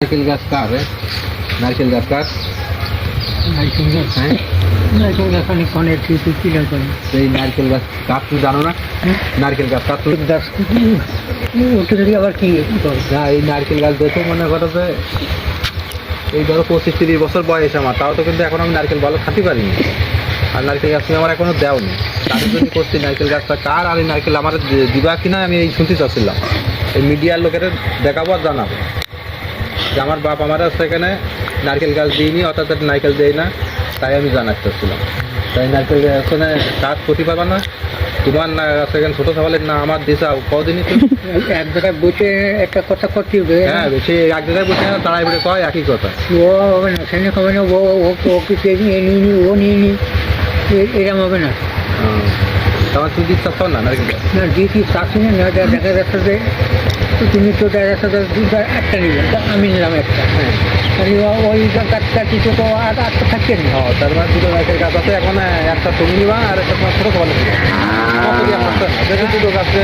নারকেল গাছ কার রে? নারকেল গাছ কার? নারকেল গাছ হ্যাঁ, নারকেল গাছ অনেক অনেক কিছু কিনা করে এই নারকেল গাছ কার তুই জানো না? নারকেল গাছ কার তুই? গাছ উঠে দিয়ে আবার কি করে না, এই নারকেল গাছ দেখো মনে করো যে এই ধরো 25-30 বছর বয়স আমার, তাও তো কিন্তু এখন আমি নারকেল ভালো খাতে পারিনি। আর নারকেল গাছ তুমি আমার এখনো দেওনি, তার জন্য করছি নারকেল গাছটা কার আর এই নারকেল আমার দিবা কিনা আমি এই শুনতে চাচ্ছিলাম। এই মিডিয়ার লোকের দেখাবো আর জানাবো যে আমার বাপ আমার সেখানে নারকেল গাছ দিইনি, অর্থাৎ নারকেল দেয় না, তাই আমি জানাতে চাচ্ছিলাম। তাই নারকেল গাছখানে কাজ ক্ষতি পাবা না, তোমার না সেখানে ছোটো সবালের না আমার দিশা কদিনই তো। এক জায়গায় বসে একটা কথা করতে হবে। হ্যাঁ, সে এক জায়গায় বসে না তাড়াই বেড়ে কয় একই কথা। ও হবে না, সেখানে হবে না, ও কিছু নিয়ে নিই ও নিয়ে নিই, এরকম হবে না। তোমার তুই দিতে চাচ্ছ না নারকেল গাছ? না দিয়েছি চাচ্ছি না, দেখা যাচ্ছে যে তুমি তো দেখা যাচ্ছে যে দুটা একটা নিবে, আমি নিলাম একটা। হ্যাঁ, তাহলে ওই গাছটা কিছু তো আর একটা থাকছে না। তার মানে দুটো নারকেল গাছ আছে, এখন একটা তুমি নিবা আর একটা তোমার ছোটো সবালে নিবা। দুটো গাছ আছে।